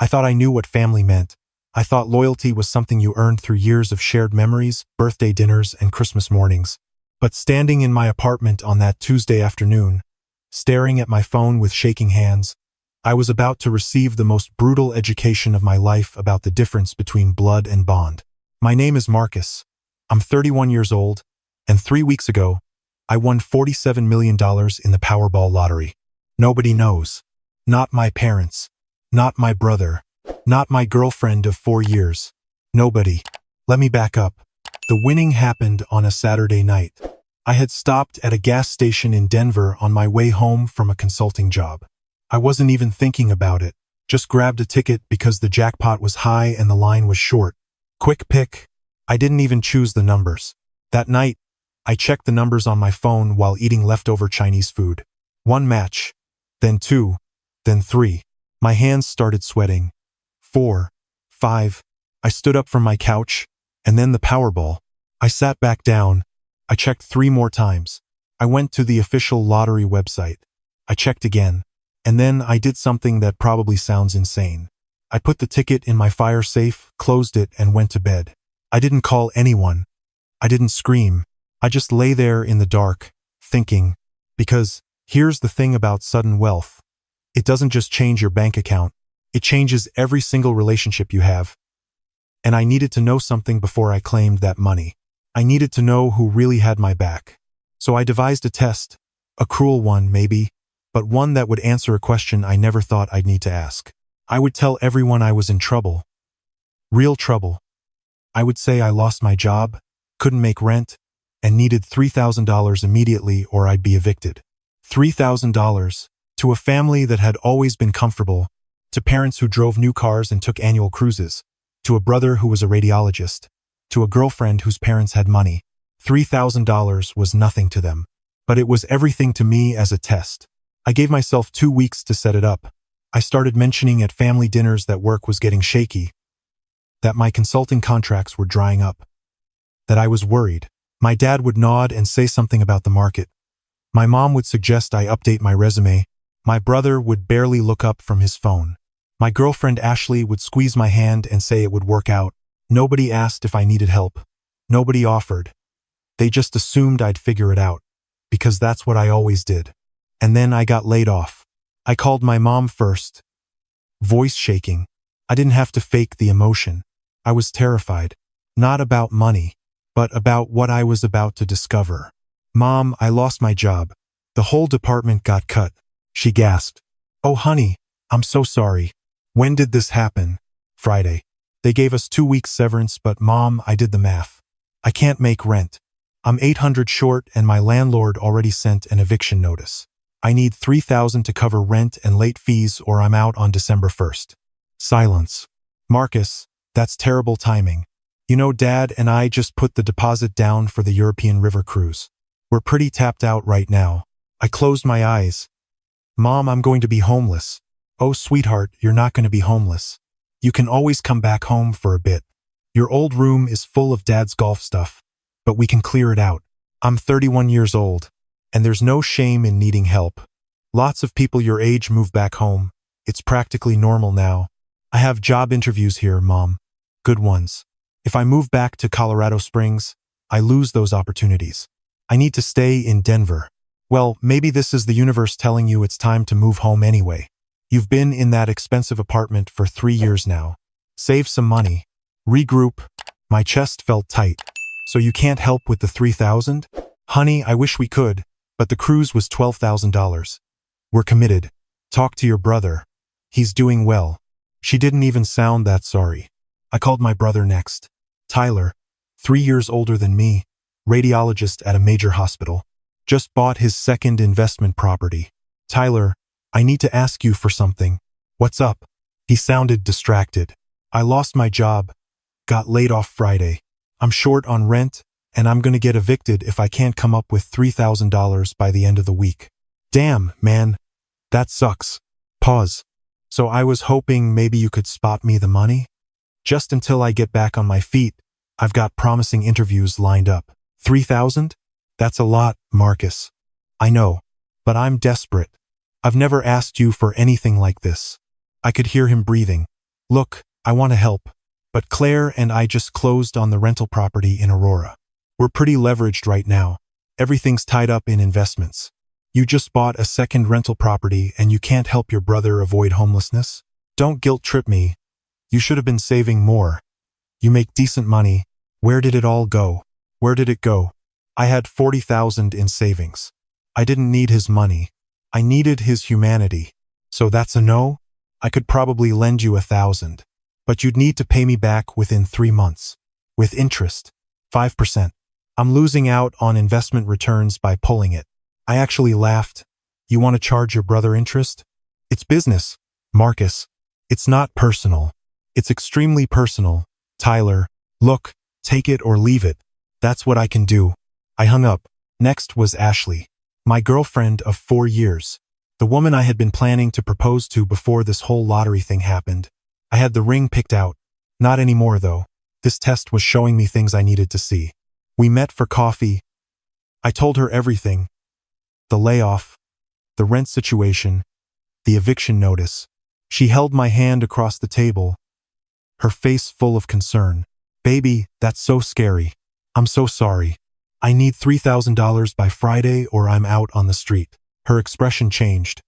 I thought I knew what family meant. I thought loyalty was something you earned through years of shared memories, birthday dinners, and Christmas mornings. But standing in my apartment on that Tuesday afternoon, staring at my phone with shaking hands, I was about to receive the most brutal education of my life about the difference between blood and bond. My name is Marcus. I'm 31 years old, and 3 weeks ago, I won $47 million in the Powerball lottery. Nobody knows. Not my parents. Not my brother. Not my girlfriend of 4 years. Nobody. Let me back up. The winning happened on a Saturday night. I had stopped at a gas station in Denver on my way home from a consulting job. I wasn't even thinking about it. Just grabbed a ticket because the jackpot was high and the line was short. Quick pick. I didn't even choose the numbers. That night, I checked the numbers on my phone while eating leftover Chinese food. 1 match. Then 2. Then 3. My hands started sweating. 4. 5. I stood up from my couch, and then the Powerball. I sat back down. I checked 3 more times. I went to the official lottery website. I checked again. And then I did something that probably sounds insane. I put the ticket in my fire safe, closed it, and went to bed. I didn't call anyone. I didn't scream. I just lay there in the dark, thinking. Because here's the thing about sudden wealth. It doesn't just change your bank account. It changes every single relationship you have. And I needed to know something before I claimed that money. I needed to know who really had my back. So I devised a test. A cruel one, maybe, but one that would answer a question I never thought I'd need to ask. I would tell everyone I was in trouble. Real trouble. I would say I lost my job, couldn't make rent, and needed $3,000 immediately or I'd be evicted. $3,000 to a family that had always been comfortable, to parents who drove new cars and took annual cruises, to a brother who was a radiologist, to a girlfriend whose parents had money. $3,000 was nothing to them, but it was everything to me as a test. I gave myself 2 weeks to set it up. I started mentioning at family dinners that work was getting shaky, that my consulting contracts were drying up, that I was worried. My dad would nod and say something about the market. My mom would suggest I update my resume. My brother would barely look up from his phone. My girlfriend Ashley would squeeze my hand and say it would work out. Nobody asked if I needed help. Nobody offered. They just assumed I'd figure it out, because that's what I always did. And then I got laid off. I called my mom first. Voice shaking. I didn't have to fake the emotion. I was terrified. Not about money, but about what I was about to discover. Mom, I lost my job. The whole department got cut. She gasped. Oh, honey, I'm so sorry. When did this happen? Friday. They gave us 2 weeks severance, but Mom, I did the math. I can't make rent. I'm $800 short and my landlord already sent an eviction notice. I need $3,000 to cover rent and late fees or I'm out on December 1st. Silence. Marcus, that's terrible timing. You know, Dad and I just put the deposit down for the European River cruise. We're pretty tapped out right now. I closed my eyes. Mom, I'm going to be homeless. Oh, sweetheart, you're not going to be homeless. You can always come back home for a bit. Your old room is full of Dad's golf stuff, but we can clear it out. I'm 31 years old, and there's no shame in needing help. Lots of people your age move back home. It's practically normal now. I have job interviews here, Mom. Good ones. If I move back to Colorado Springs, I lose those opportunities. I need to stay in Denver. Well, maybe this is the universe telling you it's time to move home anyway. You've been in that expensive apartment for 3 years now. Save some money. Regroup. My chest felt tight. So you can't help with the $3,000? Honey, I wish we could, but the cruise was $12,000. We're committed. Talk to your brother. He's doing well. She didn't even sound that sorry. I called my brother next. Tyler, 3 years older than me, radiologist at a major hospital. Just bought his second investment property. Tyler, I need to ask you for something. What's up? He sounded distracted. I lost my job. Got laid off Friday. I'm short on rent, and I'm gonna get evicted if I can't come up with $3,000 by the end of the week. Damn, man. That sucks. Pause. So I was hoping maybe you could spot me the money? Just until I get back on my feet, I've got promising interviews lined up. 3,000? That's a lot, Marcus. I know, but I'm desperate. I've never asked you for anything like this. I could hear him breathing. Look, I want to help. But Claire and I just closed on the rental property in Aurora. We're pretty leveraged right now. Everything's tied up in investments. You just bought a second rental property and you can't help your brother avoid homelessness? Don't guilt trip me. You should have been saving more. You make decent money. Where did it all go? Where did it go? I had 40,000 in savings. I didn't need his money. I needed his humanity. So that's a no? I could probably lend you 1,000. But you'd need to pay me back within 3 months. With interest. 5%. I'm losing out on investment returns by pulling it. I actually laughed. You want to charge your brother interest? It's business, Marcus. It's not personal. It's extremely personal. Tyler, look, take it or leave it. That's what I can do. I hung up. Next was Ashley. My girlfriend of 4 years. The woman I had been planning to propose to before this whole lottery thing happened. I had the ring picked out. Not anymore, though. This test was showing me things I needed to see. We met for coffee. I told her everything. The layoff, the rent situation, the eviction notice. She held my hand across the table, her face full of concern. Baby, that's so scary. I'm so sorry. I need $3,000 by Friday or I'm out on the street. Her expression changed.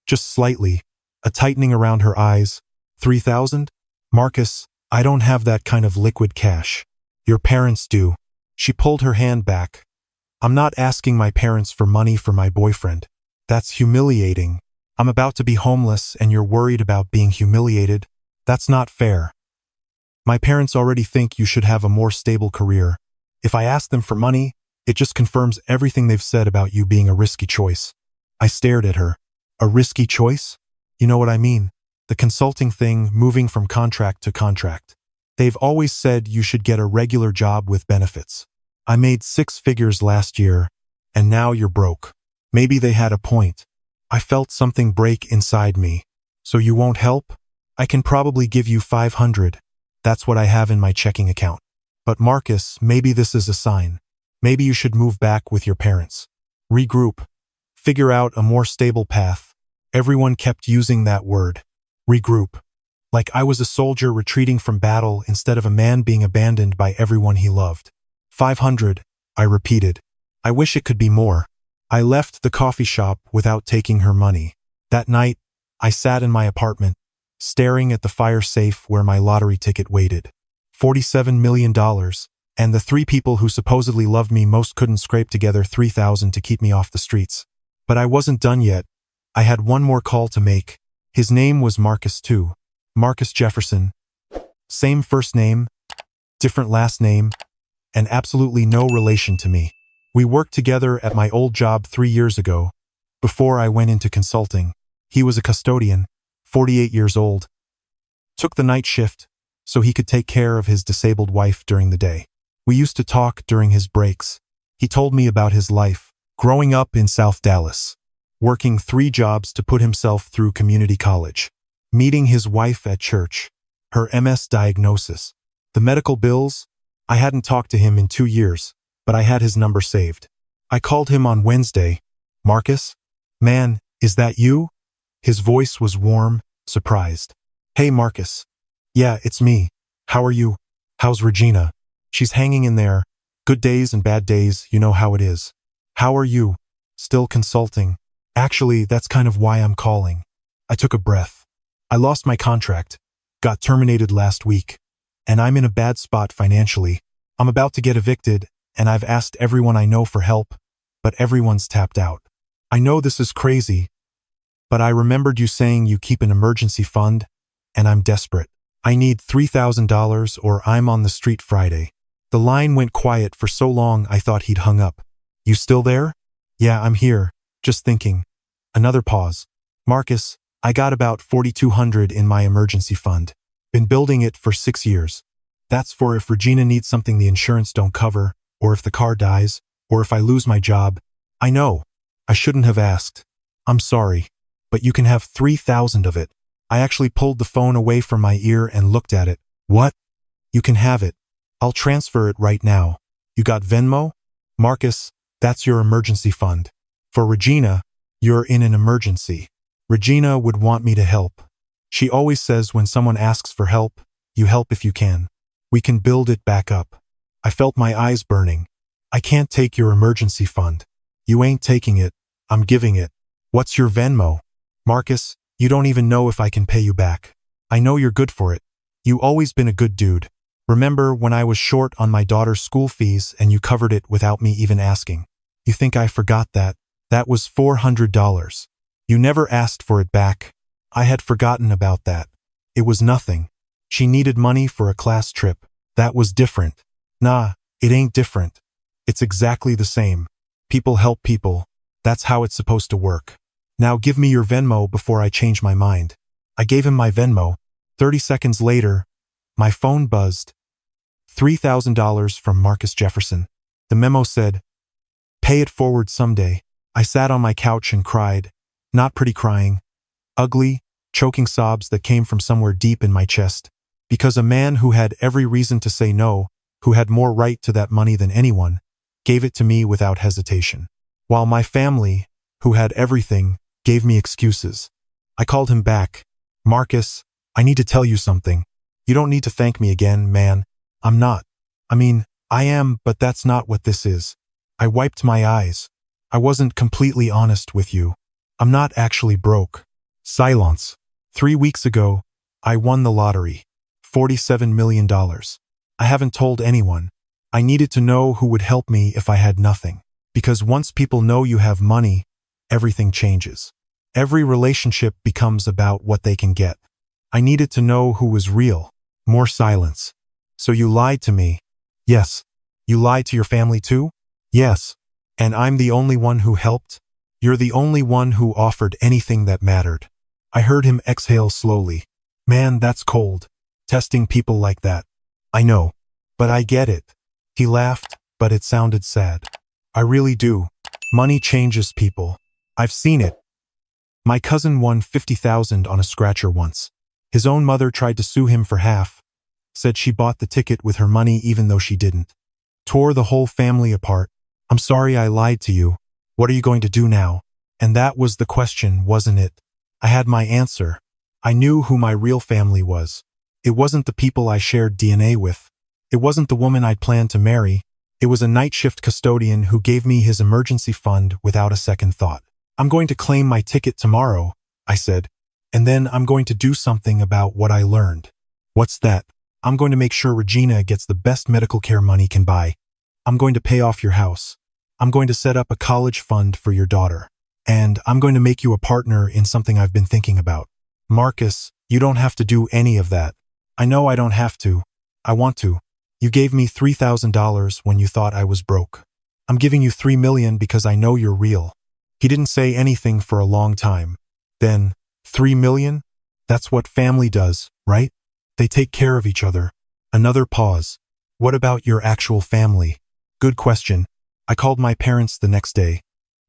Just slightly. A tightening around her eyes. 3,000? Marcus, I don't have that kind of liquid cash. Your parents do. She pulled her hand back. I'm not asking my parents for money for my boyfriend. That's humiliating. I'm about to be homeless and you're worried about being humiliated. That's not fair. My parents already think you should have a more stable career. If I ask them for money, it just confirms everything they've said about you being a risky choice. I stared at her. A risky choice? You know what I mean? The consulting thing, moving from contract to contract. They've always said you should get a regular job with benefits. I made 6 figures last year, and now you're broke. Maybe they had a point. I felt something break inside me. So you won't help? I can probably give you 500. That's what I have in my checking account. But Marcus, maybe this is a sign. Maybe you should move back with your parents. Regroup. Figure out a more stable path. Everyone kept using that word. Regroup. Like I was a soldier retreating from battle instead of a man being abandoned by everyone he loved. 500, I repeated. I wish it could be more. I left the coffee shop without taking her money. That night, I sat in my apartment, staring at the fire safe where my lottery ticket waited. $47 million, and the 3 people who supposedly loved me most couldn't scrape together 3,000 to keep me off the streets. But I wasn't done yet. I had one more call to make. His name was Marcus too. Marcus Jefferson. Same first name, different last name, and absolutely no relation to me. We worked together at my old job 3 years ago, before I went into consulting. He was a custodian, 48 years old. Took the night shift, so he could take care of his disabled wife during the day. We used to talk during his breaks. He told me about his life, growing up in South Dallas, working 3 jobs to put himself through community college, meeting his wife at church, her MS diagnosis, the medical bills. I hadn't talked to him in 2 years, but I had his number saved. I called him on Wednesday. Marcus? Man, is that you? His voice was warm, surprised. Hey Marcus. Yeah, it's me. How are you? How's Regina? She's hanging in there. Good days and bad days, you know how it is. How are you? Still consulting. Actually, that's kind of why I'm calling. I took a breath. I lost my contract, got terminated last week, and I'm in a bad spot financially. I'm about to get evicted, and I've asked everyone I know for help, but everyone's tapped out. I know this is crazy, but I remembered you saying you keep an emergency fund, and I'm desperate. I need $3,000 or I'm on the street Friday. The line went quiet for so long I thought he'd hung up. You still there? Yeah, I'm here, just thinking. Another pause. Marcus, I got about $4,200 in my emergency fund. Been building it for 6 years. That's for if Regina needs something the insurance don't cover, or if the car dies, or if I lose my job. I know. I shouldn't have asked. I'm sorry. But you can have 3,000 of it. I actually pulled the phone away from my ear and looked at it. What? You can have it. I'll transfer it right now. You got Venmo? Marcus, that's your emergency fund. For Regina, you're in an emergency. Regina would want me to help. She always says when someone asks for help, you help if you can. We can build it back up. I felt my eyes burning. I can't take your emergency fund. You ain't taking it. I'm giving it. What's your Venmo? Marcus, you don't even know if I can pay you back. I know you're good for it. You always been a good dude. Remember when I was short on my daughter's school fees and you covered it without me even asking? You think I forgot that? That was $400. You never asked for it back. I had forgotten about that. It was nothing. She needed money for a class trip. That was different. Nah, it ain't different. It's exactly the same. People help people. That's how it's supposed to work. Now give me your Venmo before I change my mind. I gave him my Venmo. 30 seconds later, my phone buzzed. $3,000 from Marcus Jefferson. The memo said, "Pay it forward someday." I sat on my couch and cried. Not pretty crying. Ugly, choking sobs that came from somewhere deep in my chest. Because a man who had every reason to say no, who had more right to that money than anyone, gave it to me without hesitation. While my family, who had everything, gave me excuses. I called him back. "Marcus, I need to tell you something. You don't need to thank me again, man. I'm not. I am, but that's not what this is." I wiped my eyes. I wasn't completely honest with you. I'm not actually broke. Silence. 3 weeks ago, I won the lottery. $47 million. I haven't told anyone. I needed to know who would help me if I had nothing. Because once people know you have money, everything changes. Every relationship becomes about what they can get. I needed to know who was real. More silence. "So you lied to me?" "Yes." "You lied to your family too?" "Yes." "And I'm the only one who helped?" "You're the only one who offered anything that mattered." I heard him exhale slowly. Man, that's cold. Testing people like that. I know. But I get it. He laughed, but it sounded sad. I really do. Money changes people. I've seen it. My cousin won $50,000 on a scratcher once. His own mother tried to sue him for half. Said she bought the ticket with her money even though she didn't. Tore the whole family apart. "I'm sorry I lied to you. What are you going to do now?" And that was the question, wasn't it? I had my answer. I knew who my real family was. It wasn't the people I shared DNA with. It wasn't the woman I'd planned to marry. It was a night shift custodian who gave me his emergency fund without a second thought. "I'm going to claim my ticket tomorrow," I said. "And then I'm going to do something about what I learned." "What's that?" "I'm going to make sure Regina gets the best medical care money can buy. I'm going to pay off your house. I'm going to set up a college fund for your daughter. And I'm going to make you a partner in something I've been thinking about." "Marcus, you don't have to do any of that." "I know I don't have to. I want to. You gave me $3,000 when you thought I was broke. I'm giving you $3 million because I know you're real." He didn't say anything for a long time. Then, $3 million? That's what family does, right? They take care of each other. Another pause. "What about your actual family?" "Good question." I called my parents the next day.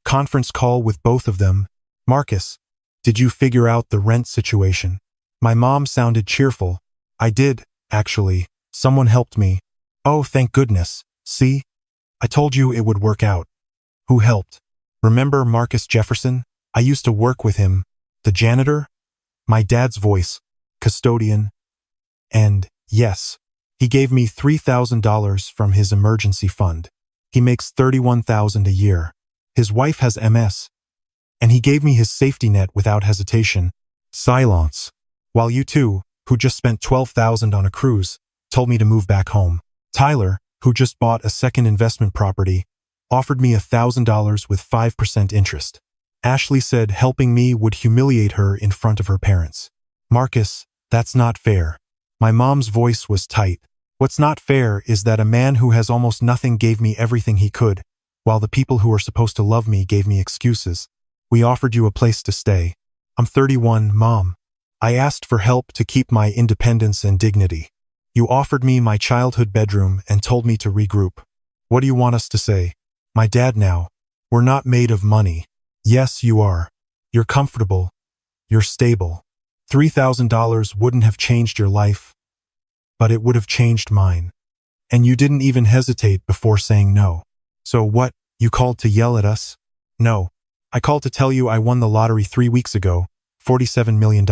Conference call with both of them. "Marcus, did you figure out the rent situation?" My mom sounded cheerful. "I did, actually. Someone helped me." "Oh, thank goodness. See? I told you it would work out." "Who helped?" "Remember Marcus Jefferson? I used to work with him. The janitor?" My dad's voice. "Custodian." "And, yes. He gave me $3,000 from his emergency fund. He makes $31,000 a year. His wife has MS. And he gave me his safety net without hesitation." Silence. "While you two, who just spent $12,000 on a cruise, told me to move back home. Tyler, who just bought a second investment property, offered me $1,000 with 5% interest. Ashley said helping me would humiliate her in front of her parents." "Marcus, that's not fair." My mom's voice was tight. "What's not fair is that a man who has almost nothing gave me everything he could, while the people who are supposed to love me gave me excuses. We offered you a place to stay. I'm 31, Mom. I asked for help to keep my independence and dignity. You offered me my childhood bedroom and told me to regroup. What do you want us to say? My dad now. We're not made of money." "Yes, you are. You're comfortable. You're stable. $3,000 wouldn't have changed your life, but it would have changed mine. And you didn't even hesitate before saying no. So what, you called to yell at us?" "No. I called to tell you I won the lottery 3 weeks ago, $47 million.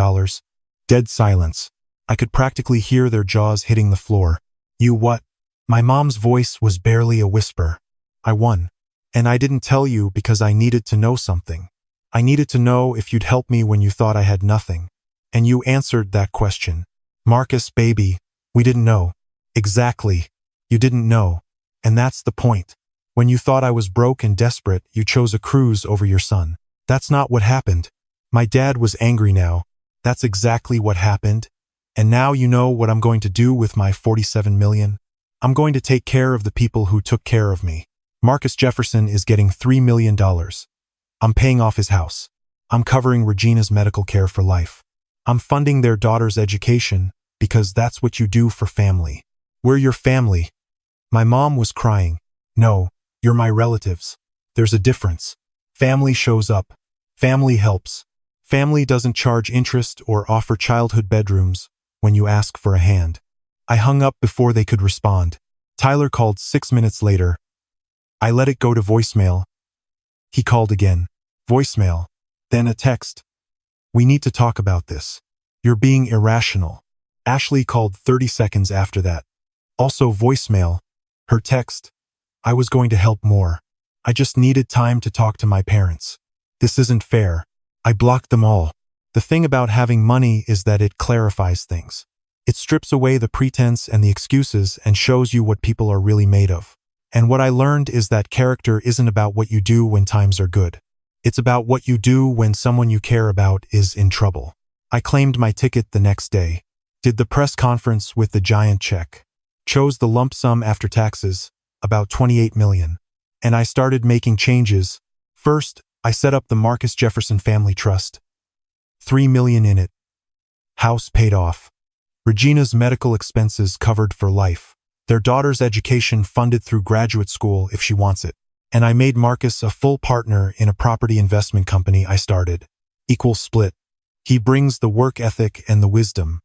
Dead silence. I could practically hear their jaws hitting the floor. You what? My mom's voice was barely a whisper. I won. And I didn't tell you because I needed to know something. I needed to know if you'd help me when you thought I had nothing. And you answered that question. Marcus, baby, we didn't know. Exactly. You didn't know. And that's the point. When you thought I was broke and desperate, you chose a cruise over your son. That's not what happened. My dad was angry now. That's exactly what happened. And now you know what I'm going to do with my 47 million? I'm going to take care of the people who took care of me. Marcus Jefferson is getting $3 million. I'm paying off his house. I'm covering Regina's medical care for life. I'm funding their daughter's education because that's what you do for family. We're your family. My mom was crying. No, you're my relatives. There's a difference. Family shows up. Family helps. Family doesn't charge interest or offer childhood bedrooms when you ask for a hand. I hung up before they could respond. Tyler called 6 minutes later. I let it go to voicemail. He called again. Voicemail. Then a text. We need to talk about this. You're being irrational. Ashley called 30 seconds after that. Also voicemail. Her text. I was going to help more. I just needed time to talk to my parents. This isn't fair. I blocked them all. The thing about having money is that it clarifies things. It strips away the pretense and the excuses and shows you what people are really made of. And what I learned is that character isn't about what you do when times are good. It's about what you do when someone you care about is in trouble. I claimed my ticket the next day. Did the press conference with the giant check. Chose the lump sum after taxes, about 28 million. And I started making changes. First, I set up the Marcus Jefferson Family Trust. 3 million in it. House paid off. Regina's medical expenses covered for life. Their daughter's education funded through graduate school if she wants it. And I made Marcus a full partner in a property investment company I started. Equal split. He brings the work ethic and the wisdom.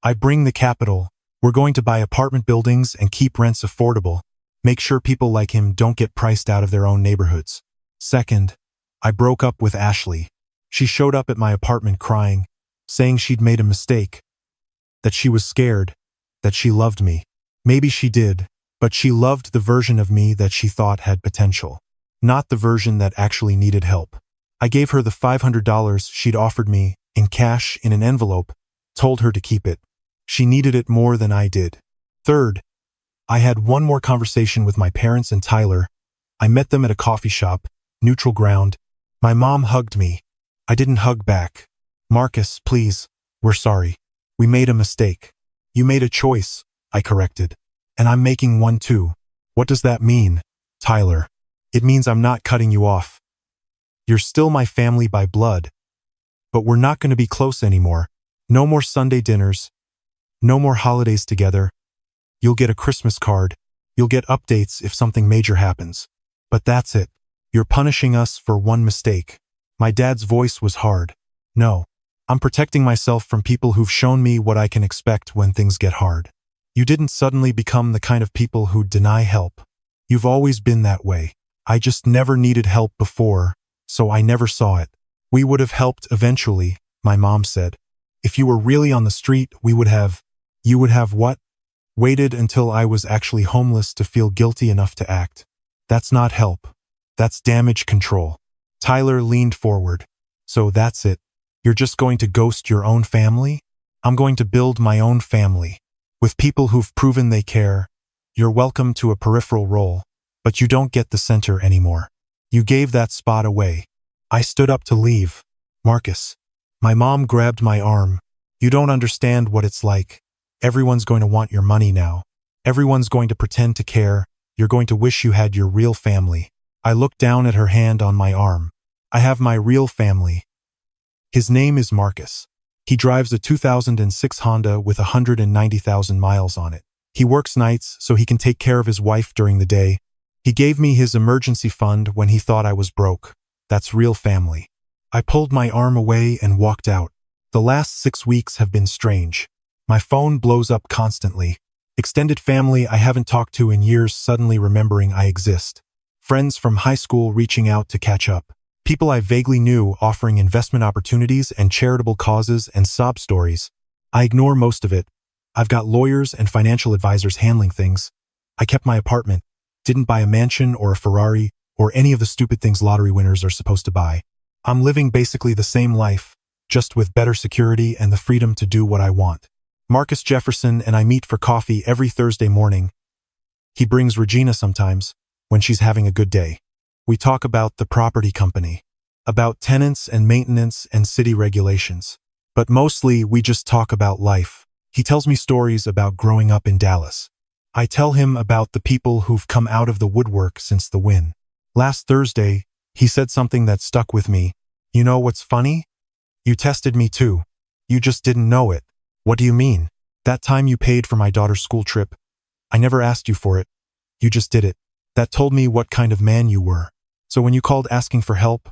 I bring the capital. We're going to buy apartment buildings and keep rents affordable. Make sure people like him don't get priced out of their own neighborhoods. Second, I broke up with Ashley. She showed up at my apartment crying, saying she'd made a mistake. That she was scared. That she loved me. Maybe she did, but she loved the version of me that she thought had potential. Not the version that actually needed help. I gave her the $500 she'd offered me, in cash in an envelope, told her to keep it. She needed it more than I did. Third, I had one more conversation with my parents and Tyler. I met them at a coffee shop, neutral ground. My mom hugged me. I didn't hug back. Marcus, please, we're sorry. We made a mistake. You made a choice, I corrected. And I'm making one too. What does that mean, Tyler? It means I'm not cutting you off. You're still my family by blood. But we're not going to be close anymore. No more Sunday dinners. No more holidays together. You'll get a Christmas card. You'll get updates if something major happens. But that's it. You're punishing us for one mistake. My dad's voice was hard. No. I'm protecting myself from people who've shown me what I can expect when things get hard. You didn't suddenly become the kind of people who deny help. You've always been that way. I just never needed help before, so I never saw it. We would have helped eventually, my mom said. If you were really on the street, we would have... You would have what? Waited until I was actually homeless to feel guilty enough to act. That's not help. That's damage control. Tyler leaned forward. So that's it. You're just going to ghost your own family? I'm going to build my own family. With people who've proven they care. You're welcome to a peripheral role, but you don't get the center anymore. You gave that spot away. I stood up to leave. Marcus. My mom grabbed my arm. You don't understand what it's like. Everyone's going to want your money now. Everyone's going to pretend to care. You're going to wish you had your real family. I looked down at her hand on my arm. I have my real family. His name is Marcus. He drives a 2006 Honda with 190,000 miles on it. He works nights so he can take care of his wife during the day. He gave me his emergency fund when he thought I was broke. That's real family. I pulled my arm away and walked out. The last 6 weeks have been strange. My phone blows up constantly. Extended family I haven't talked to in years suddenly remembering I exist. Friends from high school reaching out to catch up. People I vaguely knew offering investment opportunities and charitable causes and sob stories. I ignore most of it. I've got lawyers and financial advisors handling things. I kept my apartment, didn't buy a mansion or a Ferrari or any of the stupid things lottery winners are supposed to buy. I'm living basically the same life, just with better security and the freedom to do what I want. Marcus Jefferson and I meet for coffee every Thursday morning. He brings Regina sometimes, when she's having a good day. We talk about the property company, about tenants and maintenance and city regulations. But mostly, we just talk about life. He tells me stories about growing up in Dallas. I tell him about the people who've come out of the woodwork since the win. Last Thursday, he said something that stuck with me. You know what's funny? You tested me too. You just didn't know it. What do you mean? That time you paid for my daughter's school trip. I never asked you for it. You just did it. That told me what kind of man you were. So when you called asking for help,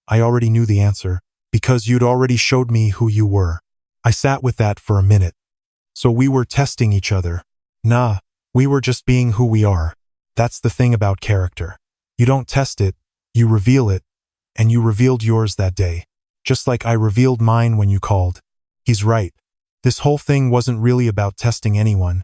I already knew the answer, because you'd already showed me who you were. I sat with that for a minute. So we were testing each other. Nah, we were just being who we are. That's the thing about character. You don't test it, you reveal it, and you revealed yours that day. Just like I revealed mine when you called. He's right. This whole thing wasn't really about testing anyone.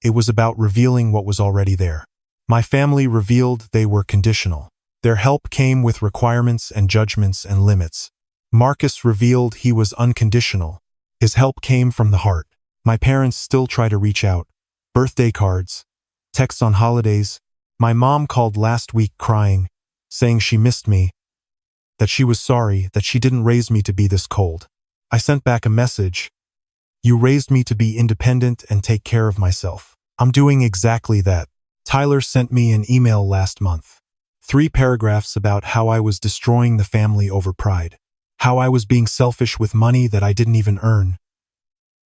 It was about revealing what was already there. My family revealed they were conditional. Their help came with requirements and judgments and limits. Marcus revealed he was unconditional. His help came from the heart. My parents still try to reach out. Birthday cards, texts on holidays. My mom called last week crying, saying she missed me, that she was sorry that she didn't raise me to be this cold. I sent back a message. You raised me to be independent and take care of myself. I'm doing exactly that. Tyler sent me an email last month. 3 paragraphs about how I was destroying the family over pride. How I was being selfish with money that I didn't even earn.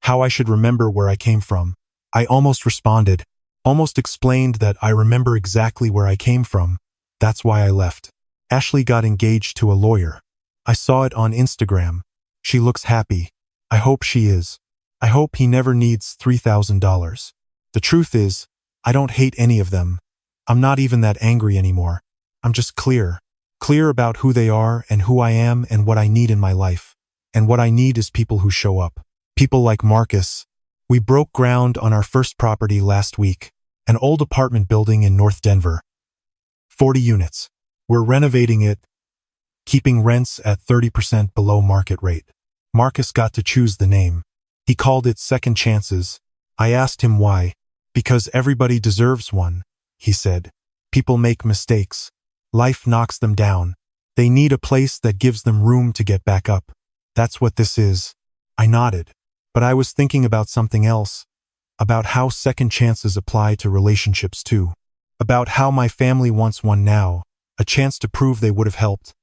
How I should remember where I came from. I almost responded, almost explained that I remember exactly where I came from. That's why I left. Ashley got engaged to a lawyer. I saw it on Instagram. She looks happy. I hope she is. I hope he never needs $3,000. The truth is, I don't hate any of them. I'm not even that angry anymore. I'm just clear. Clear about who they are and who I am and what I need in my life. And what I need is people who show up. People like Marcus. We broke ground on our first property last week, an old apartment building in North Denver. 40 units. We're renovating it, keeping rents at 30% below market rate. Marcus got to choose the name. He called it Second Chances. I asked him why. Because everybody deserves one, he said. People make mistakes. Life knocks them down. They need a place that gives them room to get back up. That's what this is. I nodded. But I was thinking about something else. About how second chances apply to relationships too. About how my family wants one now. A chance to prove they would have helped.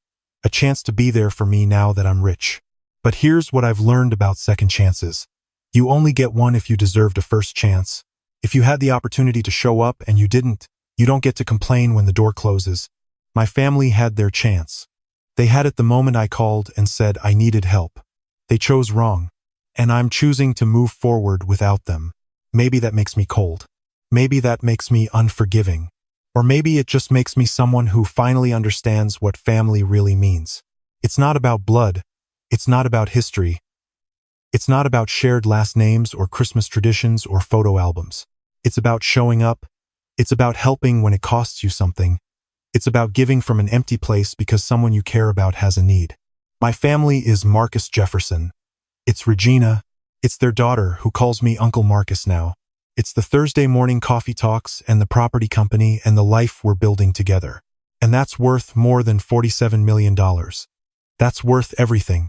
A chance to be there for me now that I'm rich. But here's what I've learned about second chances. You only get one if you deserved a first chance. If you had the opportunity to show up and you didn't, you don't get to complain when the door closes. My family had their chance. They had it the moment I called and said I needed help. They chose wrong. And I'm choosing to move forward without them. Maybe that makes me cold. Maybe that makes me unforgiving. Or maybe it just makes me someone who finally understands what family really means. It's not about blood. It's not about history. It's not about shared last names or Christmas traditions or photo albums. It's about showing up. It's about helping when it costs you something. It's about giving from an empty place because someone you care about has a need. My family is Marcus Jefferson. It's Regina. It's their daughter who calls me Uncle Marcus now. It's the Thursday morning coffee talks and the property company and the life we're building together. And that's worth more than $47 million. That's worth everything.